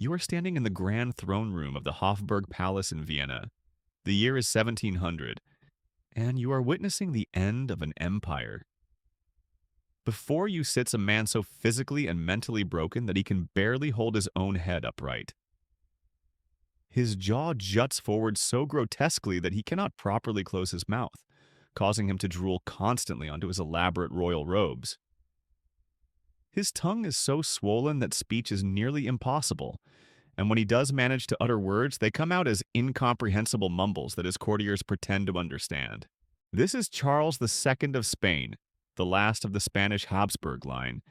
You are standing in the grand throne room of the Hofburg Palace in Vienna. The year is 1700, and you are witnessing the end of an empire. Before you sits a man so physically and mentally broken that he can barely hold his own head upright. His jaw juts forward so grotesquely that he cannot properly close his mouth, causing him to drool constantly onto his elaborate royal robes. His tongue is so swollen that speech is nearly impossible, and when he does manage to utter words, they come out as incomprehensible mumbles that his courtiers pretend to understand. This is Charles II of Spain, the last of the Spanish Habsburg line,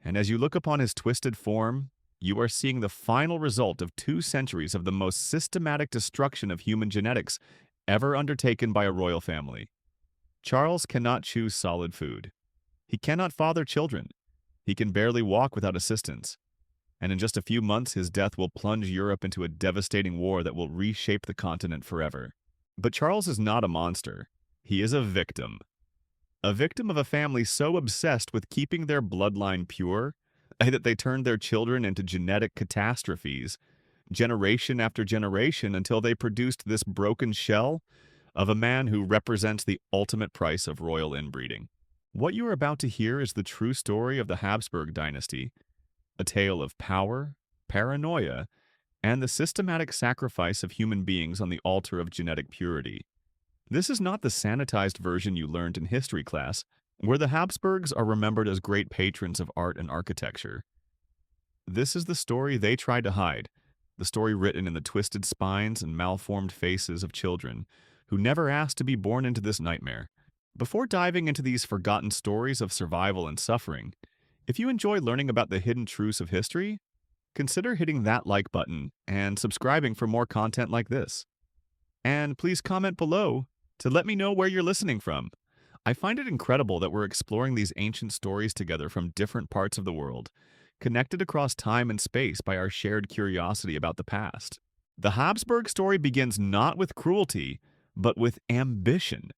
and as you look upon his twisted form, you are seeing the final result of 2 centuries of the most systematic destruction of human genetics ever undertaken by a royal family. Charles cannot choose solid food. He cannot father children. He can barely walk without assistance. And in just a few months, his death will plunge Europe into a devastating war that will reshape the continent forever. But Charles is not a monster. He is a victim. A victim of a family so obsessed with keeping their bloodline pure that they turned their children into genetic catastrophes, generation after generation, until they produced this broken shell of a man who represents the ultimate price of royal inbreeding. What you are about to hear is the true story of the Habsburg dynasty, a tale of power, paranoia, and the systematic sacrifice of human beings on the altar of genetic purity. This is not the sanitized version you learned in history class, where the Habsburgs are remembered as great patrons of art and architecture. This is the story they tried to hide, the story written in the twisted spines and malformed faces of children who never asked to be born into this nightmare. Before diving into these forgotten stories of survival and suffering, if you enjoy learning about the hidden truths of history, consider hitting that like button and subscribing for more content like this. And please comment below to let me know where you're listening from. I find it incredible that we're exploring these ancient stories together from different parts of the world, connected across time and space by our shared curiosity about the past. The Habsburg story begins not with cruelty, but with ambition.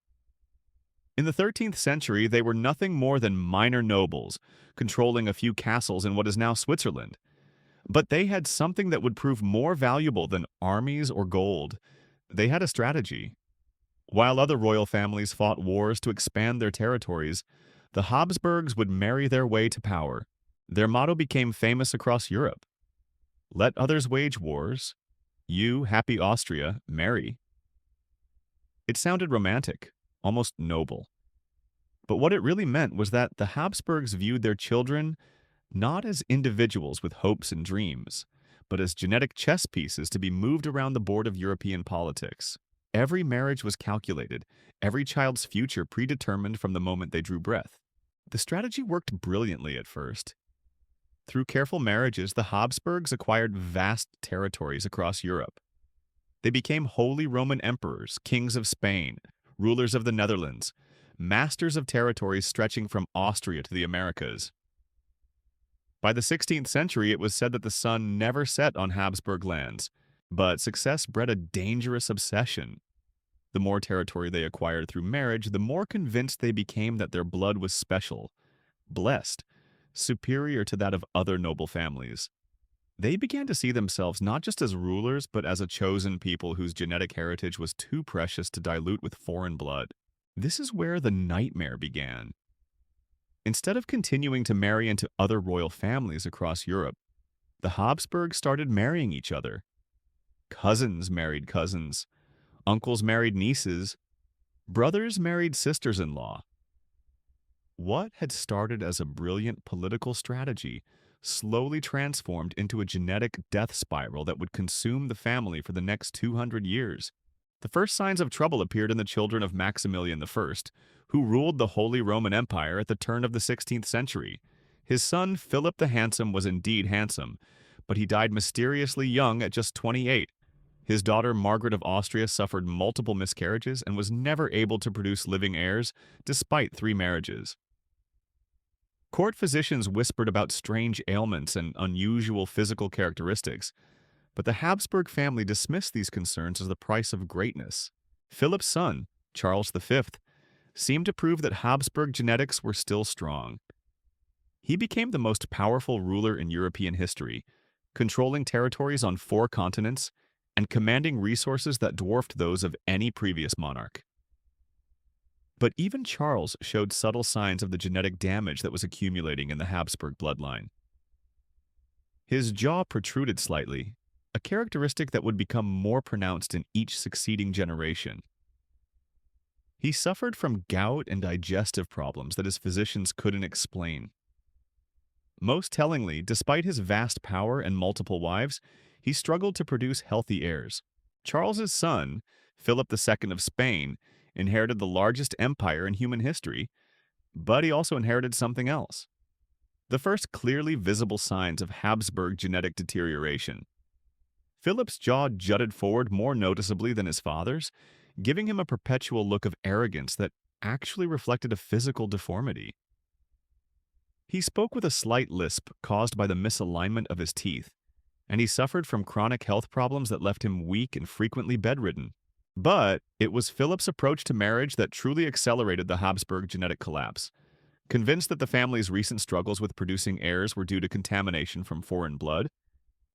In the 13th century, they were nothing more than minor nobles, controlling a few castles in what is now Switzerland. But they had something that would prove more valuable than armies or gold. They had a strategy. While other royal families fought wars to expand their territories, the Habsburgs would marry their way to power. Their motto became famous across Europe. Let others wage wars. You, happy Austria, marry. It sounded romantic, almost noble. But what it really meant was that the Habsburgs viewed their children not as individuals with hopes and dreams, but as genetic chess pieces to be moved around the board of European politics. Every marriage was calculated, every child's future predetermined from the moment they drew breath. The strategy worked brilliantly at first. Through careful marriages, the Habsburgs acquired vast territories across Europe. They became Holy Roman Emperors, kings of Spain, rulers of the Netherlands, masters of territories stretching from Austria to the Americas. By the 16th century, it was said that the sun never set on Habsburg lands, but success bred a dangerous obsession. The more territory they acquired through marriage, the more convinced they became that their blood was special, blessed, superior to that of other noble families. They began to see themselves not just as rulers, but as a chosen people whose genetic heritage was too precious to dilute with foreign blood. This is where the nightmare began. Instead of continuing to marry into other royal families across Europe, the Habsburgs started marrying each other. Cousins married cousins, uncles married nieces, brothers married sisters-in-law. What had started as a brilliant political strategy slowly transformed into a genetic death spiral that would consume the family for the next 200 years. The first signs of trouble appeared in the children of Maximilian I, who ruled the Holy Roman Empire at the turn of the 16th century. His son, Philip the Handsome, was indeed handsome, but he died mysteriously young at just 28. His daughter, Margaret of Austria, suffered multiple miscarriages and was never able to produce living heirs, despite 3 marriages. Court physicians whispered about strange ailments and unusual physical characteristics, but the Habsburg family dismissed these concerns as the price of greatness. Philip's son, Charles V, seemed to prove that Habsburg genetics were still strong. He became the most powerful ruler in European history, controlling territories on 4 continents, and commanding resources that dwarfed those of any previous monarch. But even Charles showed subtle signs of the genetic damage that was accumulating in the Habsburg bloodline. His jaw protruded slightly, a characteristic that would become more pronounced in each succeeding generation. He suffered from gout and digestive problems that his physicians couldn't explain. Most tellingly, despite his vast power and multiple wives, he struggled to produce healthy heirs. Charles's son, Philip II of Spain, inherited the largest empire in human history, but he also inherited something else. The first clearly visible signs of Habsburg genetic deterioration. Philip's jaw jutted forward more noticeably than his father's, giving him a perpetual look of arrogance that actually reflected a physical deformity. He spoke with a slight lisp caused by the misalignment of his teeth, and he suffered from chronic health problems that left him weak and frequently bedridden. But it was Philip's approach to marriage that truly accelerated the Habsburg genetic collapse. Convinced that the family's recent struggles with producing heirs were due to contamination from foreign blood,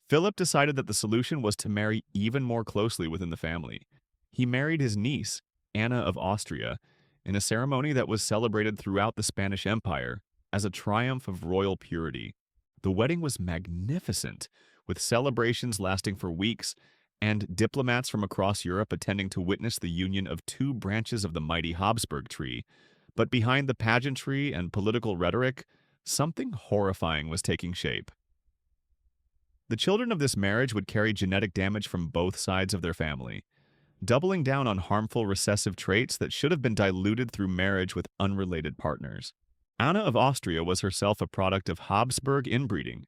Philip decided that the solution was to marry even more closely within the family. He married his niece, Anna of Austria, in a ceremony that was celebrated throughout the Spanish Empire as a triumph of royal purity. The wedding was magnificent, with celebrations lasting for weeks and diplomats from across Europe attending to witness the union of 2 branches of the mighty Habsburg tree. But behind the pageantry and political rhetoric, something horrifying was taking shape. The children of this marriage would carry genetic damage from both sides of their family, doubling down on harmful recessive traits that should have been diluted through marriage with unrelated partners. Anna of Austria was herself a product of Habsburg inbreeding,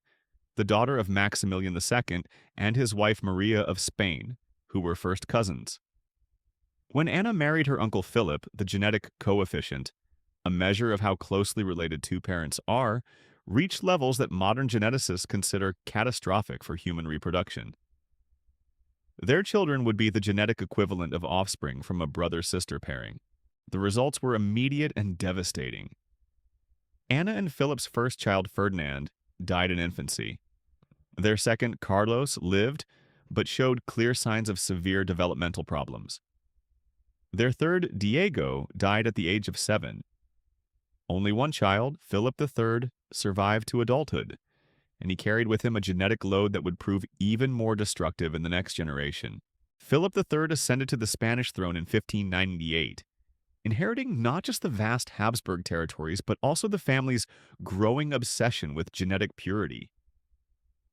the daughter of Maximilian II and his wife Maria of Spain, who were first cousins. When Anna married her uncle Philip, the genetic coefficient, a measure of how closely related 2 parents are, reached levels that modern geneticists consider catastrophic for human reproduction. Their children would be the genetic equivalent of offspring from a brother-sister pairing. The results were immediate and devastating. Anna and Philip's first child, Ferdinand, died in infancy. Their second, Carlos, lived, but showed clear signs of severe developmental problems. Their third, Diego, died at the age of 7. Only one child, Philip III, survived to adulthood, and he carried with him a genetic load that would prove even more destructive in the next generation. Philip III ascended to the Spanish throne in 1598, inheriting not just the vast Habsburg territories, but also the family's growing obsession with genetic purity.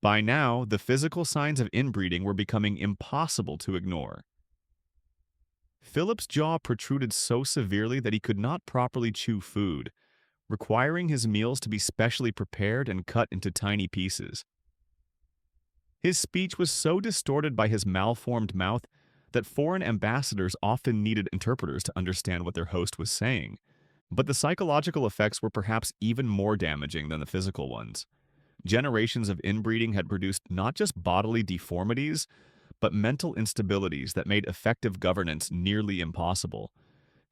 By now, the physical signs of inbreeding were becoming impossible to ignore. Philip's jaw protruded so severely that he could not properly chew food, requiring his meals to be specially prepared and cut into tiny pieces. His speech was so distorted by his malformed mouth that foreign ambassadors often needed interpreters to understand what their host was saying. But the psychological effects were perhaps even more damaging than the physical ones. Generations of inbreeding had produced not just bodily deformities, but mental instabilities that made effective governance nearly impossible.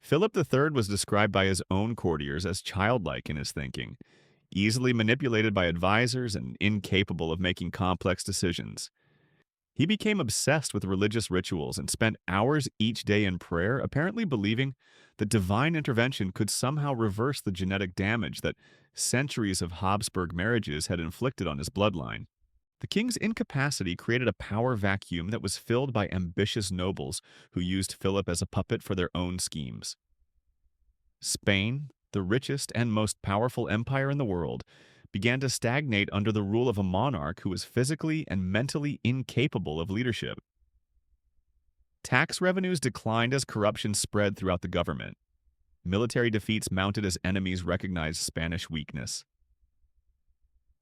Philip III was described by his own courtiers as childlike in his thinking, easily manipulated by advisors and incapable of making complex decisions. He became obsessed with religious rituals and spent hours each day in prayer, apparently believing that divine intervention could somehow reverse the genetic damage that centuries of Habsburg marriages had inflicted on his bloodline. The king's incapacity created a power vacuum that was filled by ambitious nobles who used Philip as a puppet for their own schemes. Spain, the richest and most powerful empire in the world, began to stagnate under the rule of a monarch who was physically and mentally incapable of leadership. Tax revenues declined as corruption spread throughout the government. Military defeats mounted as enemies recognized Spanish weakness.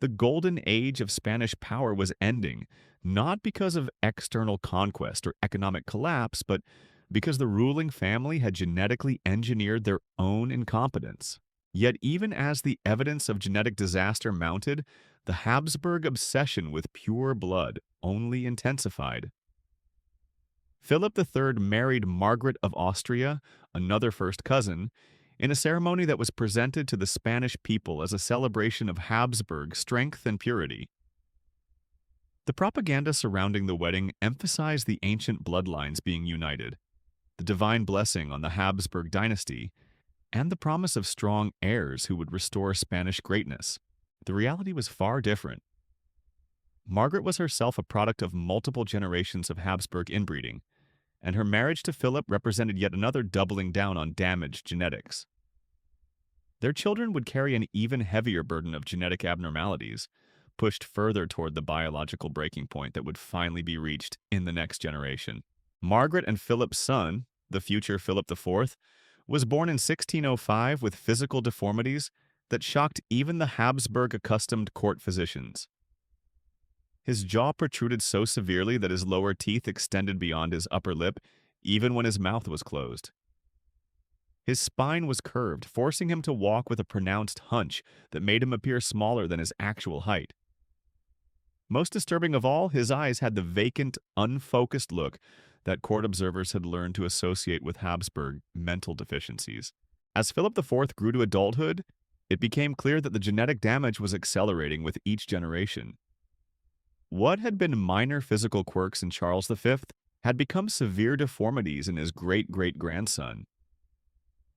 The golden age of Spanish power was ending, not because of external conquest or economic collapse, but because the ruling family had genetically engineered their own incompetence. Yet even as the evidence of genetic disaster mounted, the Habsburg obsession with pure blood only intensified. Philip III married Margaret of Austria, another first cousin, in a ceremony that was presented to the Spanish people as a celebration of Habsburg strength and purity. The propaganda surrounding the wedding emphasized the ancient bloodlines being united, the divine blessing on the Habsburg dynasty, and the promise of strong heirs who would restore Spanish greatness. The reality was far different. Margaret was herself a product of multiple generations of Habsburg inbreeding, and her marriage to Philip represented yet another doubling down on damaged genetics. Their children would carry an even heavier burden of genetic abnormalities, pushed further toward the biological breaking point that would finally be reached in the next generation. Margaret and Philip's son, the future Philip IV, was born in 1605 with physical deformities that shocked even the Habsburg-accustomed court physicians. His jaw protruded so severely that his lower teeth extended beyond his upper lip, even when his mouth was closed. His spine was curved, forcing him to walk with a pronounced hunch that made him appear smaller than his actual height. Most disturbing of all, his eyes had the vacant, unfocused look that court observers had learned to associate with Habsburg mental deficiencies. As Philip IV grew to adulthood, it became clear that the genetic damage was accelerating with each generation. What had been minor physical quirks in Charles V had become severe deformities in his great-great-grandson.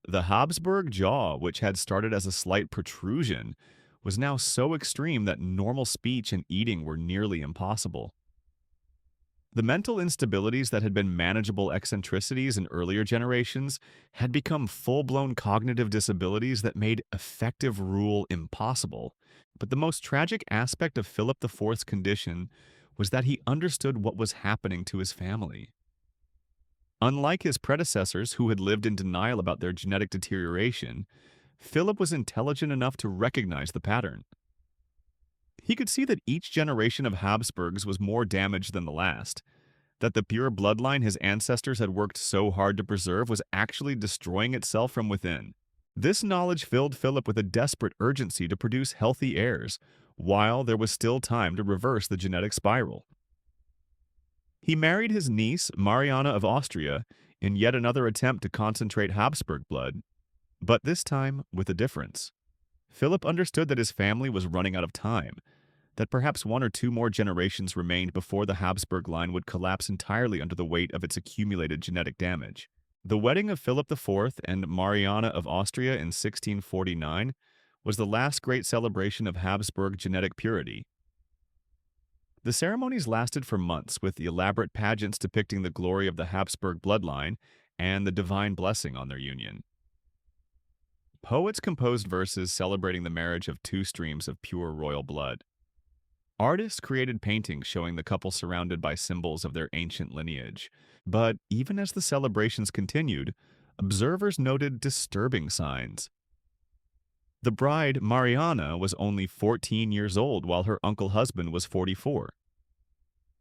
The Habsburg jaw, which had started as a slight protrusion, was now so extreme that normal speech and eating were nearly impossible. The mental instabilities that had been manageable eccentricities in earlier generations had become full-blown cognitive disabilities that made effective rule impossible. But the most tragic aspect of Philip IV's condition was that he understood what was happening to his family. Unlike his predecessors who had lived in denial about their genetic deterioration, Philip was intelligent enough to recognize the pattern. He could see that each generation of Habsburgs was more damaged than the last, that the pure bloodline his ancestors had worked so hard to preserve was actually destroying itself from within. This knowledge filled Philip with a desperate urgency to produce healthy heirs, while there was still time to reverse the genetic spiral. He married his niece, Mariana of Austria, in yet another attempt to concentrate Habsburg blood, but this time with a difference. Philip understood that his family was running out of time, that perhaps one or two more generations remained before the Habsburg line would collapse entirely under the weight of its accumulated genetic damage. The wedding of Philip IV and Mariana of Austria in 1649 was the last great celebration of Habsburg genetic purity. The ceremonies lasted for months, with elaborate pageants depicting the glory of the Habsburg bloodline and the divine blessing on their union. Poets composed verses celebrating the marriage of two streams of pure royal blood. Artists created paintings showing the couple surrounded by symbols of their ancient lineage. But even as the celebrations continued, observers noted disturbing signs. The bride, Mariana, was only 14 years old while her uncle husband was 44.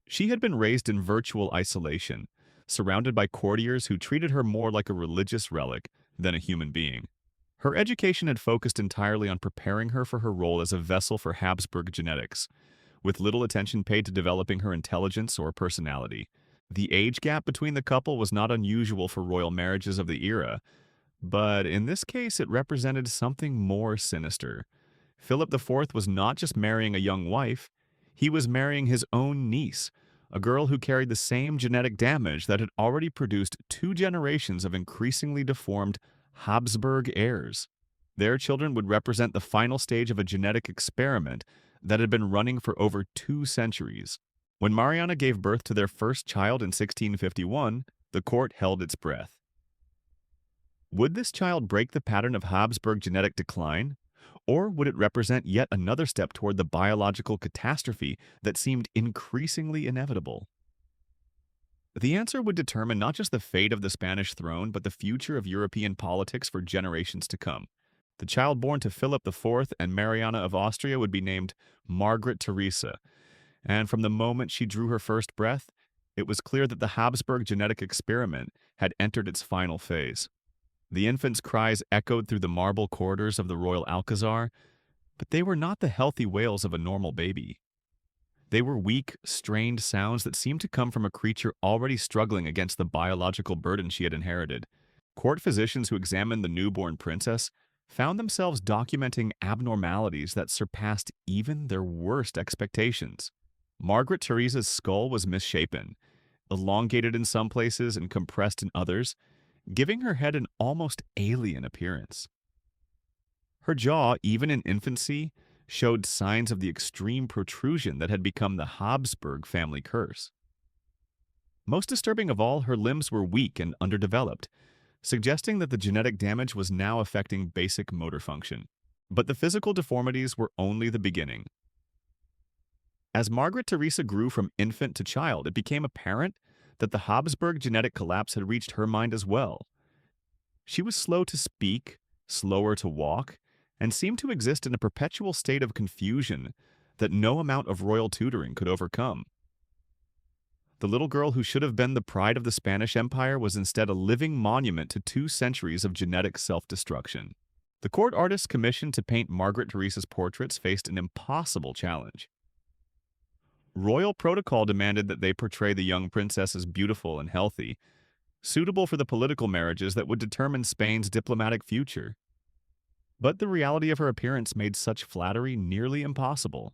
She had been raised in virtual isolation, surrounded by courtiers who treated her more like a religious relic than a human being. Her education had focused entirely on preparing her for her role as a vessel for Habsburg genetics, with little attention paid to developing her intelligence or personality. The age gap between the couple was not unusual for royal marriages of the era, but in this case it represented something more sinister. Philip IV was not just marrying a young wife, he was marrying his own niece, a girl who carried the same genetic damage that had already produced two generations of increasingly deformed Habsburg heirs. Their children would represent the final stage of a genetic experiment that had been running for over 2 centuries. When Mariana gave birth to their first child in 1651, the court held its breath. Would this child break the pattern of Habsburg genetic decline, or would it represent yet another step toward the biological catastrophe that seemed increasingly inevitable? The answer would determine not just the fate of the Spanish throne, but the future of European politics for generations to come. The child born to Philip IV and Mariana of Austria would be named Margaret Theresa, and from the moment she drew her first breath, it was clear that the Habsburg genetic experiment had entered its final phase. The infant's cries echoed through the marble corridors of the royal Alcazar, but they were not the healthy wails of a normal baby. They were weak, strained sounds that seemed to come from a creature already struggling against the biological burden she had inherited. Court physicians who examined the newborn princess found themselves documenting abnormalities that surpassed even their worst expectations. Margaret Theresa's skull was misshapen, elongated in some places and compressed in others, giving her head an almost alien appearance. Her jaw, even in infancy, showed signs of the extreme protrusion that had become the Habsburg family curse. Most disturbing of all, her limbs were weak and underdeveloped, suggesting that the genetic damage was now affecting basic motor function. But the physical deformities were only the beginning. As Margaret Theresa grew from infant to child, it became apparent that the Habsburg genetic collapse had reached her mind as well. She was slow to speak, slower to walk, and seemed to exist in a perpetual state of confusion that no amount of royal tutoring could overcome. The little girl who should have been the pride of the Spanish Empire was instead a living monument to 2 centuries of genetic self-destruction. The court artists commissioned to paint Margaret Theresa's portraits faced an impossible challenge. Royal protocol demanded that they portray the young princess as beautiful and healthy, suitable for the political marriages that would determine Spain's diplomatic future. But the reality of her appearance made such flattery nearly impossible.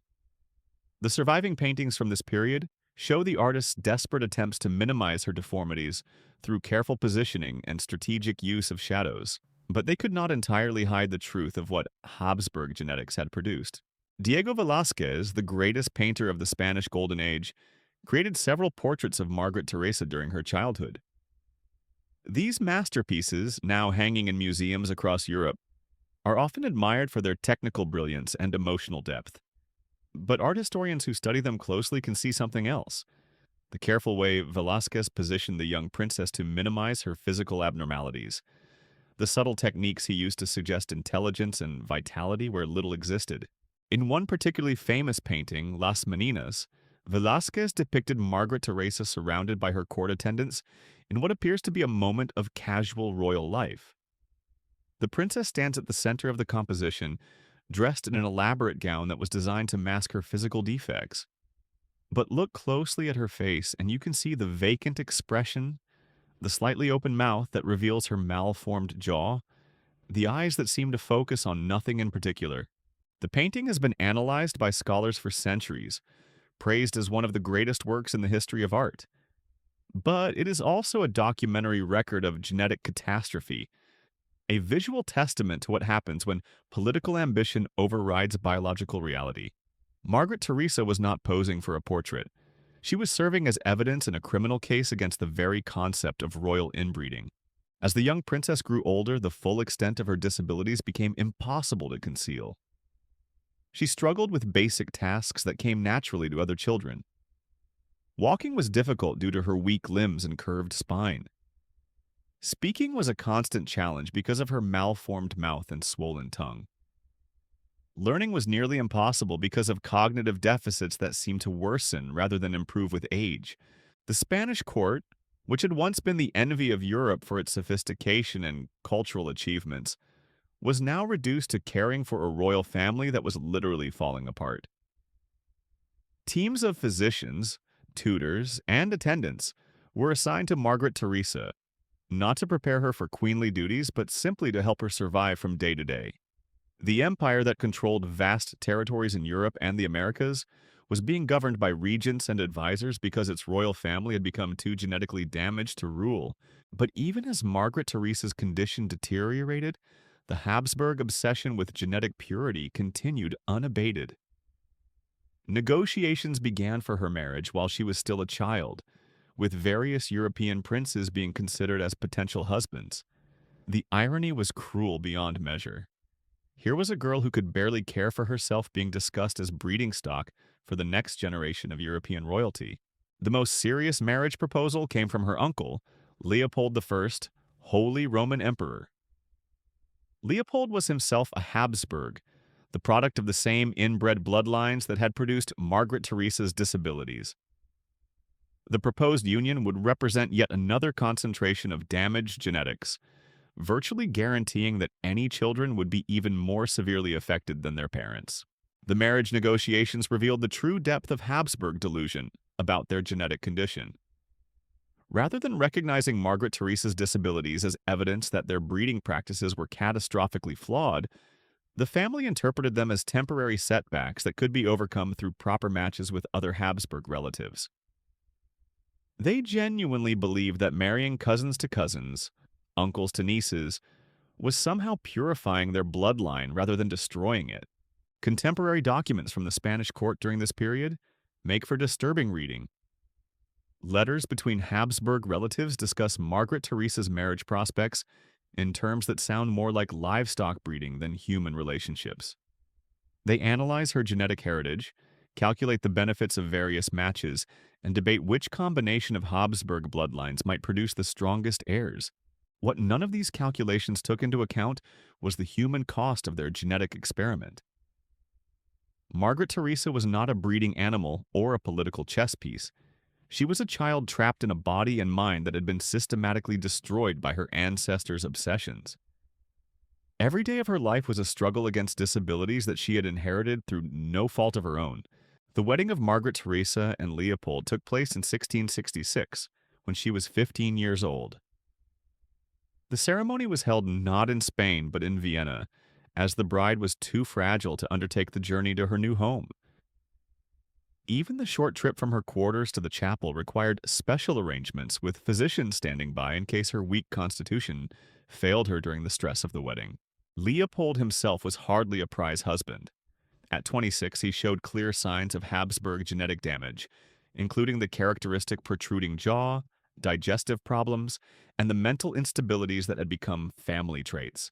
The surviving paintings from this period show the artist's desperate attempts to minimize her deformities through careful positioning and strategic use of shadows, but they could not entirely hide the truth of what Habsburg genetics had produced. Diego Velázquez, the greatest painter of the Spanish Golden Age, created several portraits of Margaret Theresa during her childhood. These masterpieces, now hanging in museums across Europe, are often admired for their technical brilliance and emotional depth. But art historians who study them closely can see something else: the careful way Velázquez positioned the young princess to minimize her physical abnormalities, the subtle techniques he used to suggest intelligence and vitality where little existed. In one particularly famous painting, Las Meninas, Velázquez depicted Margaret Theresa surrounded by her court attendants in what appears to be a moment of casual royal life. The princess stands at the center of the composition, dressed in an elaborate gown that was designed to mask her physical defects. But look closely at her face and you can see the vacant expression, the slightly open mouth that reveals her malformed jaw, the eyes that seem to focus on nothing in particular. The painting has been analyzed by scholars for centuries, praised as one of the greatest works in the history of art. But it is also a documentary record of genetic catastrophe, a visual testament to what happens when political ambition overrides biological reality. Margaret Theresa was not posing for a portrait. She was serving as evidence in a criminal case against the very concept of royal inbreeding. As the young princess grew older, the full extent of her disabilities became impossible to conceal. She struggled with basic tasks that came naturally to other children. Walking was difficult due to her weak limbs and curved spine. Speaking was a constant challenge because of her malformed mouth and swollen tongue. Learning was nearly impossible because of cognitive deficits that seemed to worsen rather than improve with age. The Spanish court, which had once been the envy of Europe for its sophistication and cultural achievements, was now reduced to caring for a royal family that was literally falling apart. Teams of physicians, tutors, and attendants were assigned to Margaret Theresa, not to prepare her for queenly duties, but simply to help her survive from day to day. The empire that controlled vast territories in Europe and the Americas was being governed by regents and advisors because its royal family had become too genetically damaged to rule. But even as Margaret Theresa's condition deteriorated, the Habsburg obsession with genetic purity continued unabated. Negotiations began for her marriage while she was still a child, with various European princes being considered as potential husbands. The irony was cruel beyond measure. Here was a girl who could barely care for herself being discussed as breeding stock for the next generation of European royalty. The most serious marriage proposal came from her uncle, Leopold I, Holy Roman Emperor. Leopold was himself a Habsburg, the product of the same inbred bloodlines that had produced Margaret Theresa's disabilities. The proposed union would represent yet another concentration of damaged genetics, virtually guaranteeing that any children would be even more severely affected than their parents. The marriage negotiations revealed the true depth of Habsburg delusion about their genetic condition. Rather than recognizing Margaret Theresa's disabilities as evidence that their breeding practices were catastrophically flawed, The family interpreted them as temporary setbacks that could be overcome through proper matches with other Habsburg relatives. They genuinely believed that marrying cousins to cousins, uncles to nieces, was somehow purifying their bloodline rather than destroying it. Contemporary documents from the Spanish court during this period make for disturbing reading. Letters between Habsburg relatives discuss Margaret Theresa's marriage prospects in terms that sound more like livestock breeding than human relationships. They analyze her genetic heritage, calculate the benefits of various matches, and debate which combination of Habsburg bloodlines might produce the strongest heirs. What none of these calculations took into account was the human cost of their genetic experiment. Margaret Theresa was not a breeding animal or a political chess piece. She was a child trapped in a body and mind that had been systematically destroyed by her ancestors' obsessions. Every day of her life was a struggle against disabilities that she had inherited through no fault of her own. The wedding of Margaret Theresa and Leopold took place in 1666, when she was 15 years old. The ceremony was held not in Spain but in Vienna, as the bride was too fragile to undertake the journey to her new home. Even the short trip from her quarters to the chapel required special arrangements with physicians standing by in case her weak constitution failed her during the stress of the wedding. Leopold himself was hardly a prize husband. At 26, he showed clear signs of Habsburg genetic damage, including the characteristic protruding jaw, digestive problems, and the mental instabilities that had become family traits.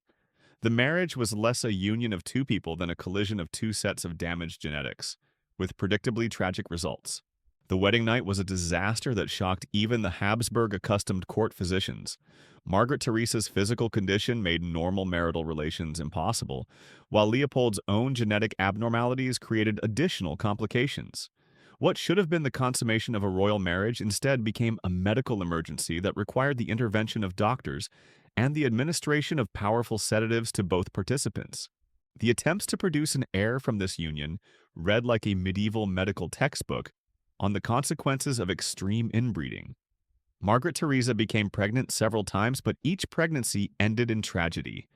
The marriage was less a union of two people than a collision of two sets of damaged genetics, with predictably tragic results. The wedding night was a disaster that shocked even the Habsburg-accustomed court physicians. Margaret Theresa's physical condition made normal marital relations impossible, while Leopold's own genetic abnormalities created additional complications. What should have been the consummation of a royal marriage instead became a medical emergency that required the intervention of doctors and the administration of powerful sedatives to both participants. The attempts to produce an heir from this union read like a medieval medical textbook on the consequences of extreme inbreeding. Margaret Theresa became pregnant several times, but each pregnancy ended in tragedy.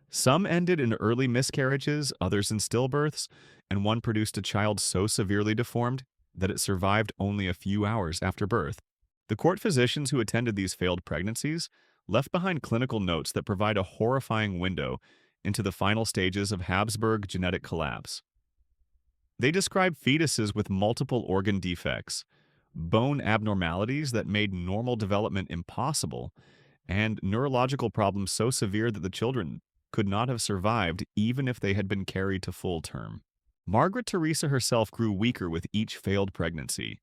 Some ended in early miscarriages, others in stillbirths, and one produced a child so severely deformed that it survived only a few hours after birth. The court physicians who attended these failed pregnancies left behind clinical notes that provide a horrifying window into the final stages of Habsburg genetic collapse. They describe fetuses with multiple organ defects, bone abnormalities that made normal development impossible, and neurological problems so severe that the children could not have survived even if they had been carried to full term. Margaret Theresa herself grew weaker with each failed pregnancy.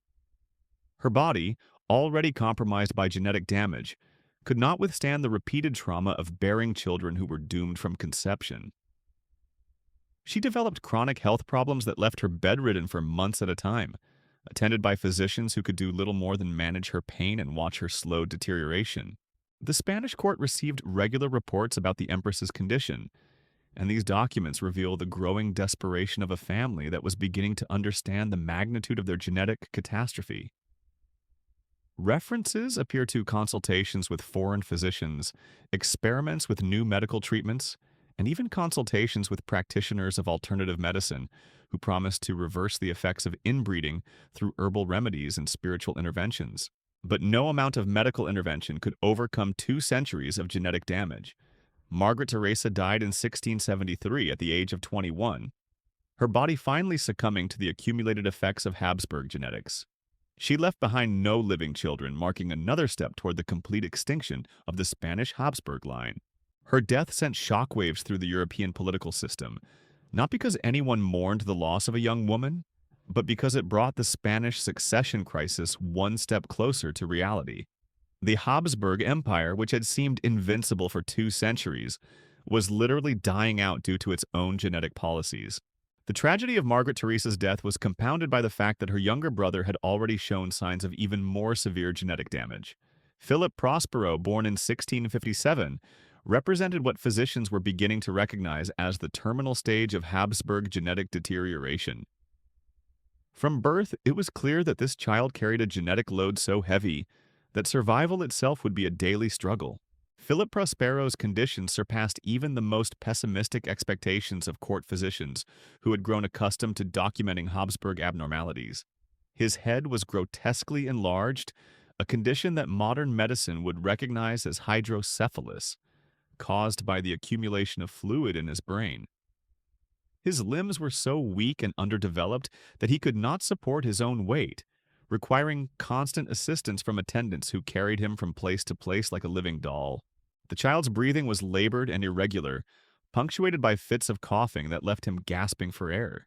Her body, already compromised by genetic damage, could not withstand the repeated trauma of bearing children who were doomed from conception. She developed chronic health problems that left her bedridden for months at a time, attended by physicians who could do little more than manage her pain and watch her slow deterioration. The Spanish court received regular reports about the Empress's condition, and these documents reveal the growing desperation of a family that was beginning to understand the magnitude of their genetic catastrophe. References appear to consultations with foreign physicians, experiments with new medical treatments, and even consultations with practitioners of alternative medicine who promised to reverse the effects of inbreeding through herbal remedies and spiritual interventions. But no amount of medical intervention could overcome 2 centuries of genetic damage. Margaret Theresa died in 1673 at the age of 21, her body finally succumbing to the accumulated effects of Habsburg genetics. She left behind no living children, marking another step toward the complete extinction of the Spanish Habsburg line. Her death sent shockwaves through the European political system, not because anyone mourned the loss of a young woman, but because it brought the Spanish succession crisis one step closer to reality. The Habsburg Empire, which had seemed invincible for 2 centuries, was literally dying out due to its own genetic policies. The tragedy of Margaret Theresa's death was compounded by the fact that her younger brother had already shown signs of even more severe genetic damage. Philip Prospero, born in 1657, represented what physicians were beginning to recognize as the terminal stage of Habsburg genetic deterioration. From birth, it was clear that this child carried a genetic load so heavy that survival itself would be a daily struggle. Philip Prospero's condition surpassed even the most pessimistic expectations of court physicians who had grown accustomed to documenting Habsburg abnormalities. His head was grotesquely enlarged, a condition that modern medicine would recognize as hydrocephalus, caused by the accumulation of fluid in his brain. His limbs were so weak and underdeveloped that he could not support his own weight, requiring constant assistance from attendants who carried him from place to place like a living doll. The child's breathing was labored and irregular, punctuated by fits of coughing that left him gasping for air.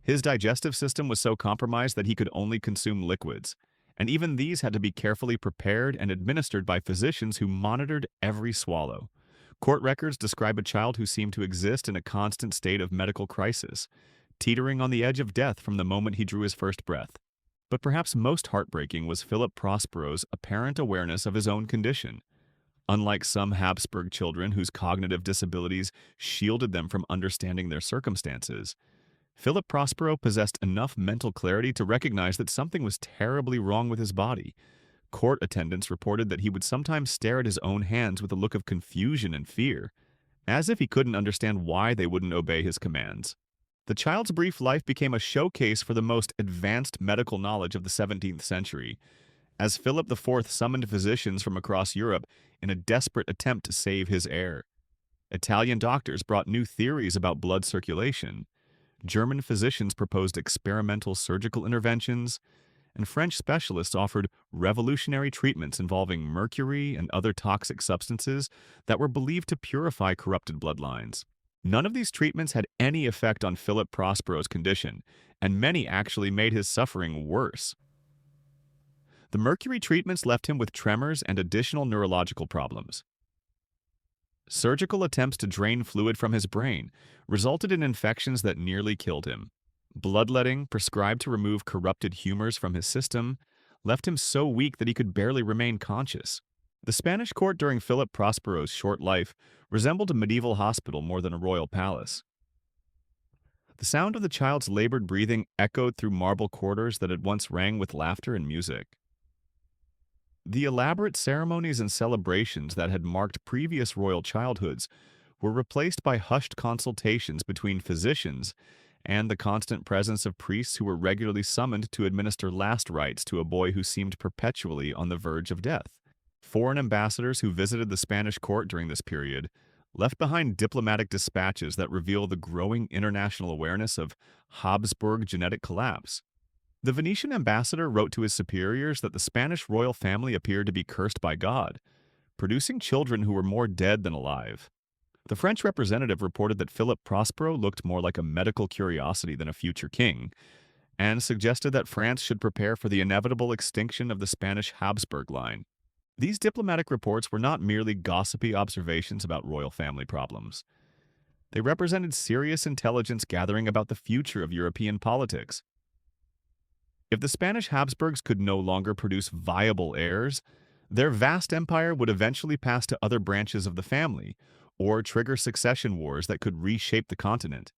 His digestive system was so compromised that he could only consume liquids, and even these had to be carefully prepared and administered by physicians who monitored every swallow. Court records describe a child who seemed to exist in a constant state of medical crisis, teetering on the edge of death from the moment he drew his first breath. But perhaps most heartbreaking was Philip Prospero's apparent awareness of his own condition. Unlike some Habsburg children whose cognitive disabilities shielded them from understanding their circumstances, Philip Prospero possessed enough mental clarity to recognize that something was terribly wrong with his body. Court attendants reported that he would sometimes stare at his own hands with a look of confusion and fear, as if he couldn't understand why they wouldn't obey his commands. The child's brief life became a showcase for the most advanced medical knowledge of the 17th century, as Philip IV summoned physicians from across Europe in a desperate attempt to save his heir. Italian doctors brought new theories about blood circulation. German physicians proposed experimental surgical interventions, and French specialists offered revolutionary treatments involving mercury and other toxic substances that were believed to purify corrupted bloodlines. None of these treatments had any effect on Philip Prospero's condition, and many actually made his suffering worse. The mercury treatments left him with tremors and additional neurological problems. Surgical attempts to drain fluid from his brain resulted in infections that nearly killed him. Bloodletting, prescribed to remove corrupted humors from his system, left him so weak that he could barely remain conscious. The Spanish court during Philip Prospero's short life resembled a medieval hospital more than a royal palace. The sound of the child's labored breathing echoed through marble corridors that had once rang with laughter and music. The elaborate ceremonies and celebrations that had marked previous royal childhoods were replaced by hushed consultations between physicians and the constant presence of priests who were regularly summoned to administer last rites to a boy who seemed perpetually on the verge of death. Foreign ambassadors who visited the Spanish court during this period left behind diplomatic dispatches that reveal the growing international awareness of Habsburg genetic collapse. The Venetian ambassador wrote to his superiors that the Spanish royal family appeared to be cursed by God, producing children who were more dead than alive. The French representative reported that Philip Prospero looked more like a medical curiosity than a future king, and suggested that France should prepare for the inevitable extinction of the Spanish Habsburg line. These diplomatic reports were not merely gossipy observations about royal family problems. They represented serious intelligence gathering about the future of European politics. If the Spanish Habsburgs could no longer produce viable heirs, their vast empire would eventually pass to other branches of the family, or trigger succession wars that could reshape the continent.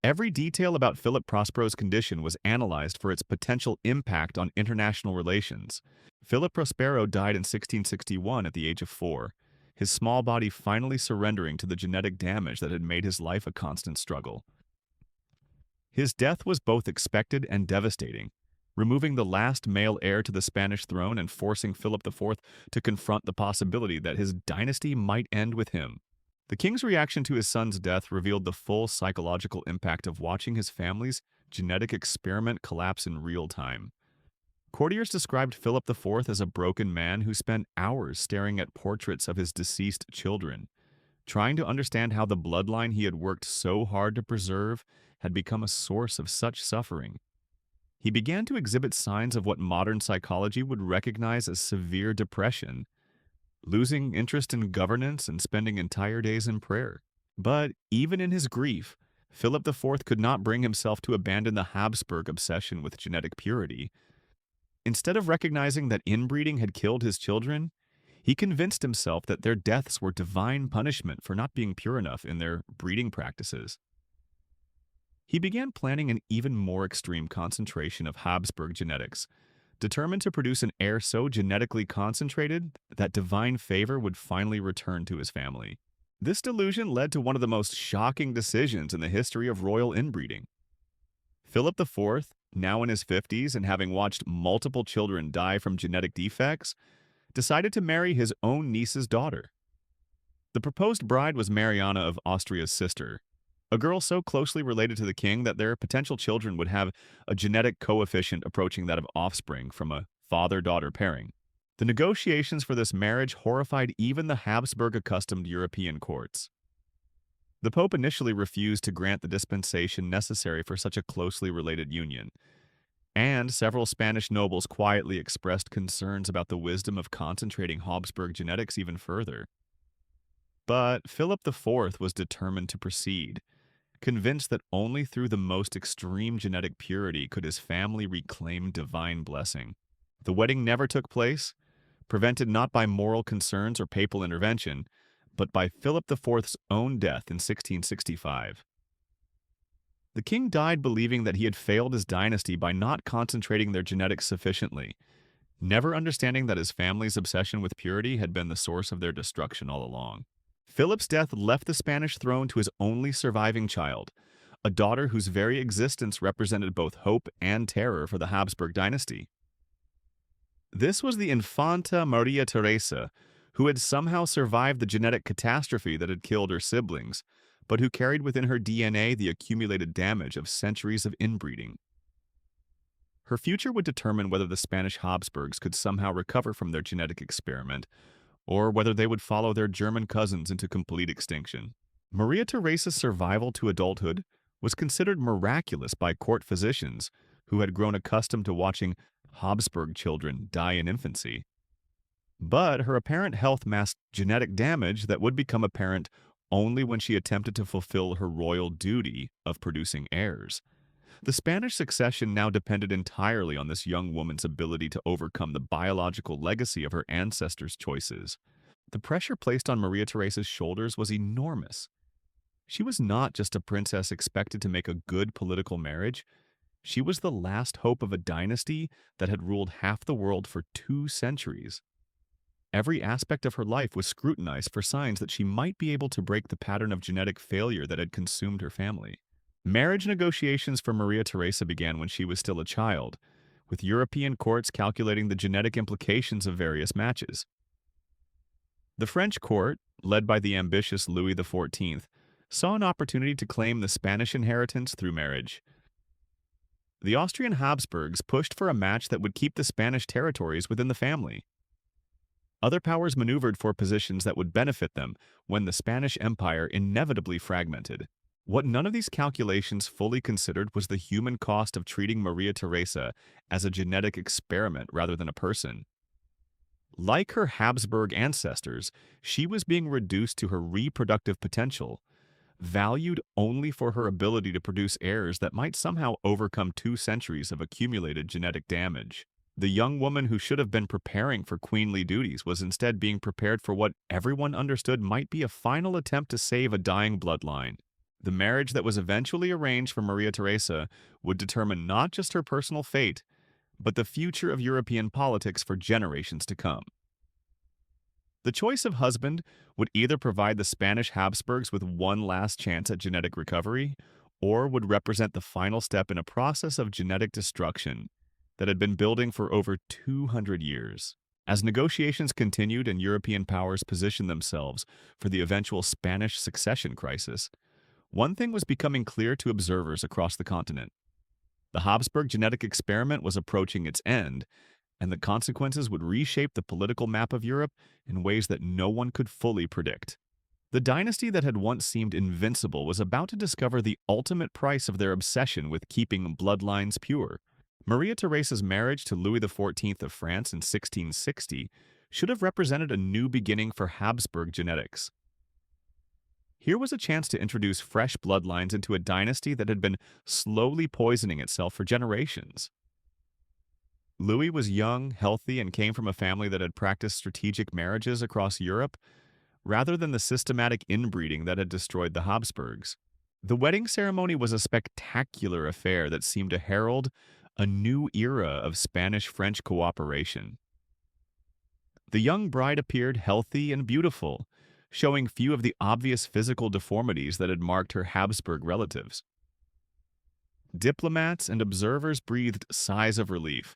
Every detail about Philip Prospero's condition was analyzed for its potential impact on international relations. Philip Prospero died in 1661 at the age of 4, his small body finally surrendering to the genetic damage that had made his life a constant struggle. His death was both expected and devastating, removing the last male heir to the Spanish throne and forcing Philip IV to confront the possibility that his dynasty might end with him. The king's reaction to his son's death revealed the full psychological impact of watching his family's genetic experiment collapse in real time. Courtiers described Philip IV as a broken man who spent hours staring at portraits of his deceased children, trying to understand how the bloodline he had worked so hard to preserve had become a source of such suffering. He began to exhibit signs of what modern psychology would recognize as severe depression, losing interest in governance and spending entire days in prayer. But even in his grief, Philip IV could not bring himself to abandon the Habsburg obsession with genetic purity. Instead of recognizing that inbreeding had killed his children, he convinced himself that their deaths were divine punishment for not being pure enough in their breeding practices. He began planning an even more extreme concentration of Habsburg genetics, determined to produce an heir so genetically concentrated that divine favor would finally return to his family. This delusion led to one of the most shocking decisions in the history of royal inbreeding. Philip IV, now in his 50s and having watched multiple children die from genetic defects, decided to marry his own niece's daughter. The proposed bride was Mariana of Austria's sister, a girl so closely related to the king that their potential children would have a genetic coefficient approaching that of offspring from a father-daughter pairing. The negotiations for this marriage horrified even the Habsburg-accustomed European courts. The Pope initially refused to grant the dispensation necessary for such a closely related union, and several Spanish nobles quietly expressed concerns about the wisdom of concentrating Habsburg genetics even further. But Philip IV was determined to proceed, convinced that only through the most extreme genetic purity could his family reclaim divine blessing. The wedding never took place, prevented not by moral concerns or papal intervention, but by Philip IV's own death in 1665. The king died believing that he had failed his dynasty by not concentrating their genetics sufficiently, never understanding that his family's obsession with purity had been the source of their destruction all along. Philip's death left the Spanish throne to his only surviving child, a daughter whose very existence represented both hope and terror for the Habsburg dynasty. This was the Infanta Maria Teresa, who had somehow survived the genetic catastrophe that had killed her siblings, but who carried within her DNA the accumulated damage of centuries of inbreeding. Her future would determine whether the Spanish Habsburgs could somehow recover from their genetic experiment, or whether they would follow their German cousins into complete extinction. Maria Theresa's survival to adulthood was considered miraculous by court physicians who had grown accustomed to watching Habsburg children die in infancy. But her apparent health masked genetic damage that would become apparent only when she attempted to fulfill her royal duty of producing heirs. The Spanish succession now depended entirely on this young woman's ability to overcome the biological legacy of her ancestors' choices. The pressure placed on Maria Theresa's shoulders was enormous. She was not just a princess expected to make a good political marriage. She was the last hope of a dynasty that had ruled half the world for 2 centuries. Every aspect of her life was scrutinized for signs that she might be able to break the pattern of genetic failure that had consumed her family. Marriage negotiations for Maria Theresa began when she was still a child, with European courts calculating the genetic implications of various matches. The French court, led by the ambitious Louis XIV, saw an opportunity to claim the Spanish inheritance through marriage. The Austrian Habsburgs pushed for a match that would keep the Spanish territories within the family. Other powers maneuvered for positions that would benefit them when the Spanish Empire inevitably fragmented. What none of these calculations fully considered was the human cost of treating Maria Theresa as a genetic experiment rather than a person. Like her Habsburg ancestors, she was being reduced to her reproductive potential, valued only for her ability to produce heirs that might somehow overcome 2 centuries of accumulated genetic damage. The young woman who should have been preparing for queenly duties was instead being prepared for what everyone understood might be a final attempt to save a dying bloodline. The marriage that was eventually arranged for Maria Theresa would determine not just her personal fate, but the future of European politics for generations to come. The choice of husband would either provide the Spanish Habsburgs with one last chance at genetic recovery, or would represent the final step in a process of genetic destruction that had been building for over 200 years. As negotiations continued and European powers positioned themselves for the eventual Spanish succession crisis, one thing was becoming clear to observers across the continent. The Habsburg genetic experiment was approaching its end, and the consequences would reshape the political map of Europe in ways that no one could fully predict. The dynasty that had once seemed invincible was about to discover the ultimate price of their obsession with keeping bloodlines pure. Maria Theresa's marriage to Louis XIV of France in 1660 should have represented a new beginning for Habsburg genetics. Here was a chance to introduce fresh bloodlines into a dynasty that had been slowly poisoning itself for generations. Louis was young, healthy, and came from a family that had practiced strategic marriages across Europe, rather than the systematic inbreeding that had destroyed the Habsburgs. The wedding ceremony was a spectacular affair that seemed to herald a new era of Spanish-French cooperation. The young bride appeared healthy and beautiful, showing few of the obvious physical deformities that had marked her Habsburg relatives. Diplomats and observers breathed sighs of relief,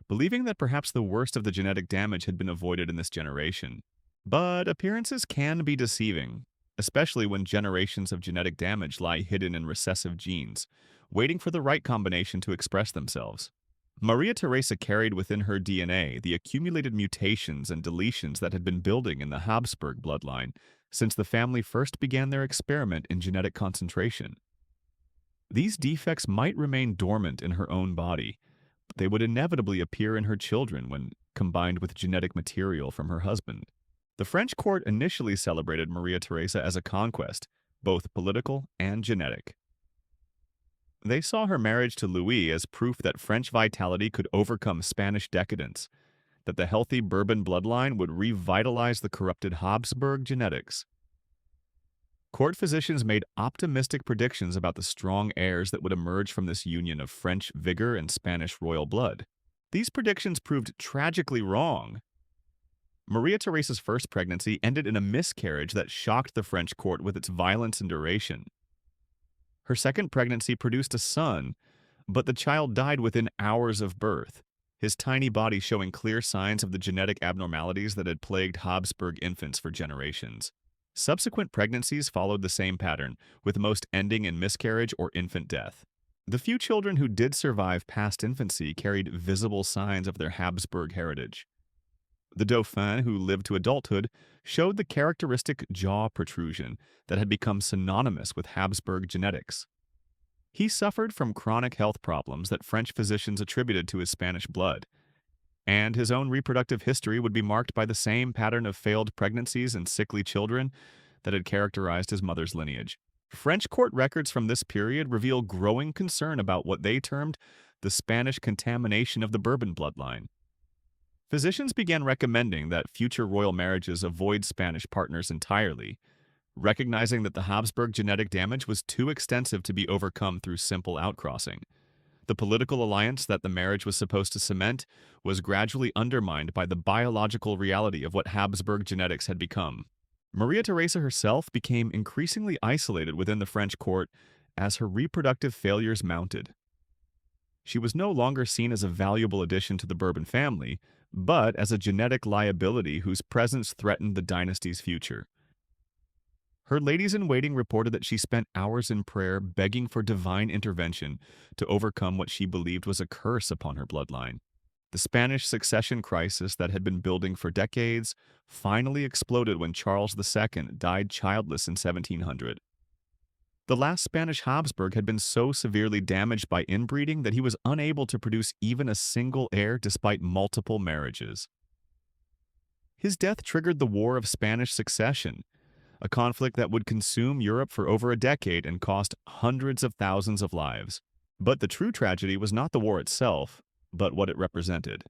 believing that perhaps the worst of the genetic damage had been avoided in this generation. But appearances can be deceiving, especially when generations of genetic damage lie hidden in recessive genes, waiting for the right combination to express themselves. Maria Theresa carried within her DNA the accumulated mutations and deletions that had been building in the Habsburg bloodline since the family first began their experiment in genetic concentration. These defects might remain dormant in her own body, but they would inevitably appear in her children when combined with genetic material from her husband. The French court initially celebrated Maria Theresa as a conquest, both political and genetic. They saw her marriage to Louis as proof that French vitality could overcome Spanish decadence, that the healthy Bourbon bloodline would revitalize the corrupted Habsburg genetics. Court physicians made optimistic predictions about the strong heirs that would emerge from this union of French vigor and Spanish royal blood. These predictions proved tragically wrong. Maria Theresa's first pregnancy ended in a miscarriage that shocked the French court with its violence and duration. Her second pregnancy produced a son, but the child died within hours of birth, his tiny body showing clear signs of the genetic abnormalities that had plagued Habsburg infants for generations. Subsequent pregnancies followed the same pattern, with most ending in miscarriage or infant death. The few children who did survive past infancy carried visible signs of their Habsburg heritage. The Dauphin, who lived to adulthood, showed the characteristic jaw protrusion that had become synonymous with Habsburg genetics. He suffered from chronic health problems that French physicians attributed to his Spanish blood, and his own reproductive history would be marked by the same pattern of failed pregnancies and sickly children that had characterized his mother's lineage. French court records from this period reveal growing concern about what they termed the Spanish contamination of the Bourbon bloodline. Physicians began recommending that future royal marriages avoid Spanish partners entirely, recognizing that the Habsburg genetic damage was too extensive to be overcome through simple outcrossing. The political alliance that the marriage was supposed to cement was gradually undermined by the biological reality of what Habsburg genetics had become. Maria Theresa herself became increasingly isolated within the French court as her reproductive failures mounted. She was no longer seen as a valuable addition to the Bourbon family, but as a genetic liability whose presence threatened the dynasty's future. Her ladies-in-waiting reported that she spent hours in prayer begging for divine intervention to overcome what she believed was a curse upon her bloodline. The Spanish succession crisis that had been building for decades finally exploded when Charles II died childless in 1700. The last Spanish Habsburg had been so severely damaged by inbreeding that he was unable to produce even a single heir despite multiple marriages. His death triggered the War of Spanish Succession, a conflict that would consume Europe for over a decade and cost hundreds of thousands of lives. But the true tragedy was not the war itself, but what it represented.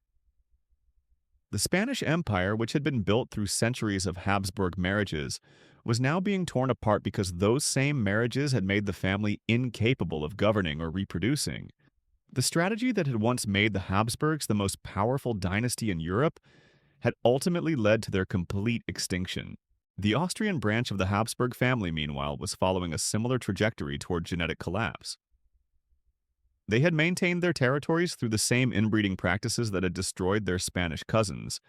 The Spanish Empire, which had been built through centuries of Habsburg marriages, was now being torn apart because those same marriages had made the family incapable of governing or reproducing. The strategy that had once made the Habsburgs the most powerful dynasty in Europe had ultimately led to their complete extinction. The Austrian branch of the Habsburg family, meanwhile, was following a similar trajectory toward genetic collapse. They had maintained their territories through the same inbreeding practices that had destroyed their Spanish cousins,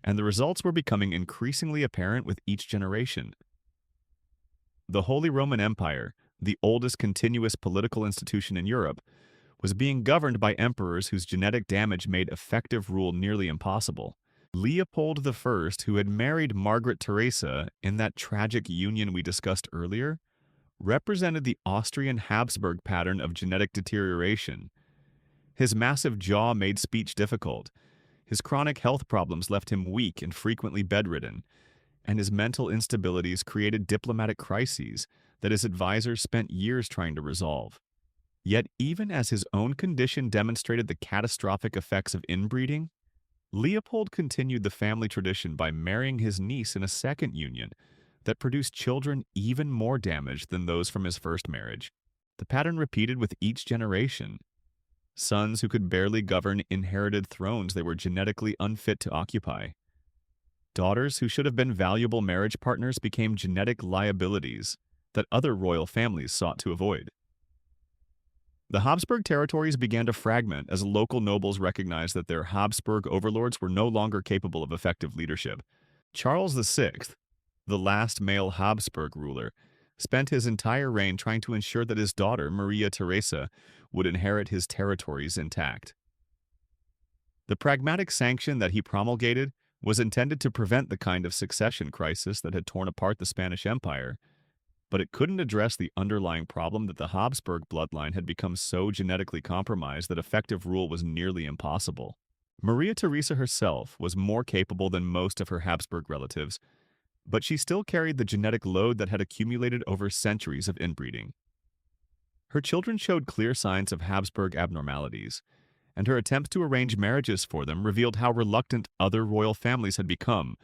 and the results were becoming increasingly apparent with each generation. The Holy Roman Empire, the oldest continuous political institution in Europe, was being governed by emperors whose genetic damage made effective rule nearly impossible. Leopold I, who had married Margaret Theresa in that tragic union we discussed earlier, represented the Austrian Habsburg pattern of genetic deterioration. His massive jaw made speech difficult, his chronic health problems left him weak and frequently bedridden, and his mental instabilities created diplomatic crises that his advisors spent years trying to resolve. Yet even as his own condition demonstrated the catastrophic effects of inbreeding, Leopold continued the family tradition by marrying his niece in a second union that produced children even more damaged than those from his first marriage. The pattern repeated with each generation. Sons who could barely govern inherited thrones they were genetically unfit to occupy. Daughters who should have been valuable marriage partners became genetic liabilities that other royal families sought to avoid. The Habsburg territories began to fragment as local nobles recognized that their Habsburg overlords were no longer capable of effective leadership. Charles VI, the last male Habsburg ruler, spent his entire reign trying to ensure that his daughter, Maria Theresa, would inherit his territories intact. The pragmatic sanction that he promulgated was intended to prevent the kind of succession crisis that had torn apart the Spanish Empire, but it couldn't address the underlying problem that the Habsburg bloodline had become so genetically compromised that effective rule was nearly impossible. Maria Theresa herself was more capable than most of her Habsburg relatives, but she still carried the genetic load that had accumulated over centuries of inbreeding. Her children showed clear signs of Habsburg abnormalities, and her attempts to arrange marriages for them revealed how reluctant other royal families had become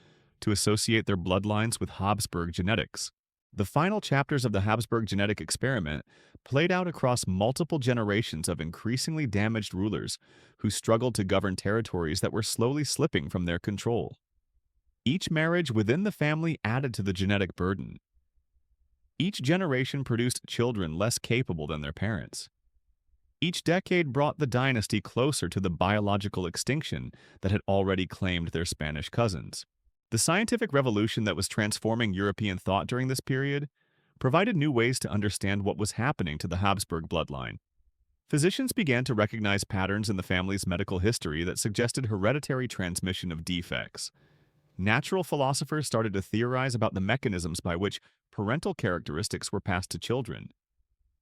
to associate their bloodlines with Habsburg genetics. The final chapters of the Habsburg genetic experiment played out across multiple generations of increasingly damaged rulers who struggled to govern territories that were slowly slipping from their control. Each marriage within the family added to the genetic burden. Each generation produced children less capable than their parents. Each decade brought the dynasty closer to the biological extinction that had already claimed their Spanish cousins. The scientific revolution that was transforming European thought during this period provided new ways to understand what was happening to the Habsburg bloodline. Physicians began to recognize patterns in the family's medical history that suggested hereditary transmission of defects. Natural philosophers started to theorize about the mechanisms by which parental characteristics were passed to children.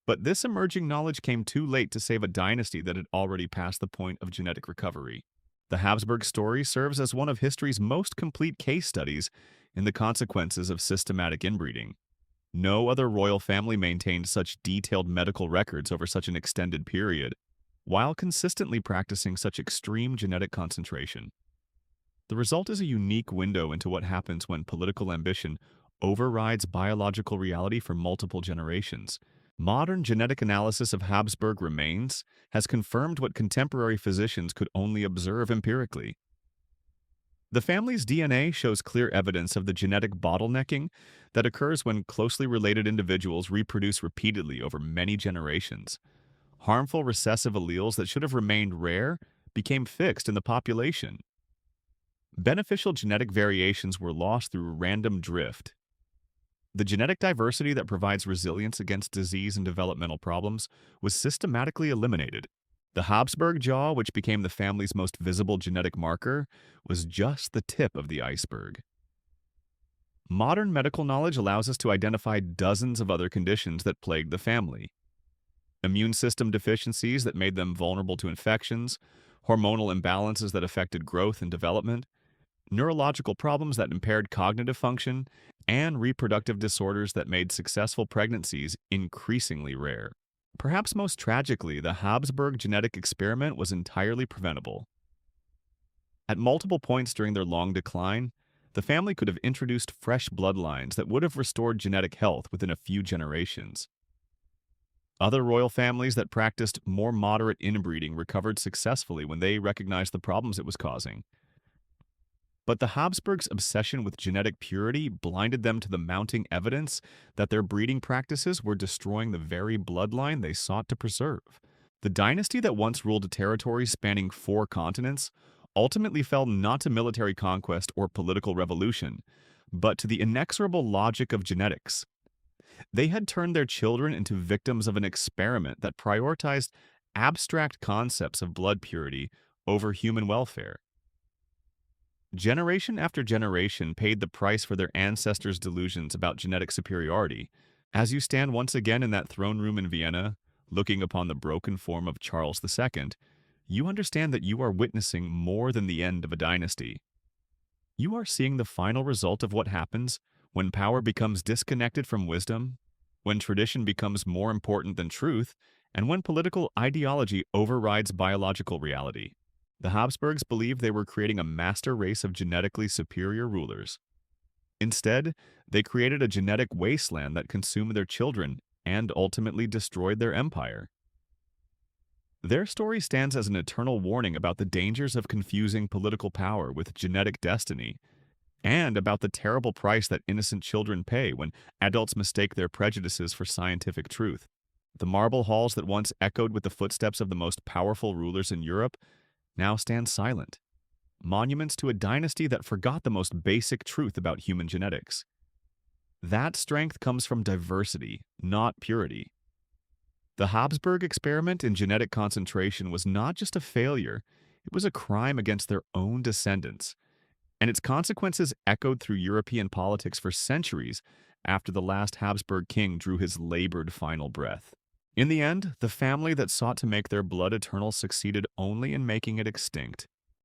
But this emerging knowledge came too late to save a dynasty that had already passed the point of genetic recovery. The Habsburg story serves as one of history's most complete case studies in the consequences of systematic inbreeding. No other royal family maintained such detailed medical records over such an extended period, while consistently practicing such extreme genetic concentration. The result is a unique window into what happens when political ambition overrides biological reality for multiple generations. Modern genetic analysis of Habsburg remains has confirmed what contemporary physicians could only observe empirically. The family's DNA shows clear evidence of the genetic bottlenecking that occurs when closely related individuals reproduce repeatedly over many generations. Harmful recessive alleles that should have remained rare became fixed in the population. Beneficial genetic variations were lost through random drift. The genetic diversity that provides resilience against disease and developmental problems was systematically eliminated. The Habsburg jaw, which became the family's most visible genetic marker, was just the tip of the iceberg. Modern medical knowledge allows us to identify dozens of other conditions that plagued the family. Immune system deficiencies that made them vulnerable to infections, hormonal imbalances that affected growth and development, neurological problems that impaired cognitive function, and reproductive disorders that made successful pregnancies increasingly rare. Perhaps most tragically, the Habsburg genetic experiment was entirely preventable. At multiple points during their long decline, the family could have introduced fresh bloodlines that would have restored genetic health within a few generations. Other royal families that practiced more moderate inbreeding recovered successfully when they recognized the problems it was causing. But the Habsburgs' obsession with genetic purity blinded them to the mounting evidence that their breeding practices were destroying the very bloodline they sought to preserve. The dynasty that once ruled a territory spanning 4 continents ultimately fell not to military conquest or political revolution, but to the inexorable logic of genetics. They had turned their children into victims of an experiment that prioritized abstract concepts of blood purity over human welfare. Generation after generation paid the price for their ancestors' delusions about genetic superiority. As you stand once again in that throne room in Vienna, looking upon the broken form of Charles II, you understand that you are witnessing more than the end of a dynasty. You are seeing the final result of what happens when power becomes disconnected from wisdom, when tradition becomes more important than truth, and when political ideology overrides biological reality. The Habsburgs believed they were creating a master race of genetically superior rulers. Instead, they created a genetic wasteland that consumed their children and ultimately destroyed their empire. Their story stands as an eternal warning about the dangers of confusing political power with genetic destiny, and about the terrible price that innocent children pay when adults mistake their prejudices for scientific truth. The marble halls that once echoed with the footsteps of the most powerful rulers in Europe now stand silent, monuments to a dynasty that forgot the most basic truth about human genetics. That strength comes from diversity, not purity. The Habsburg experiment in genetic concentration was not just a failure, it was a crime against their own descendants, and its consequences echoed through European politics for centuries after the last Habsburg king drew his labored final breath. In the end, the family that sought to make their blood eternal succeeded only in making it extinct.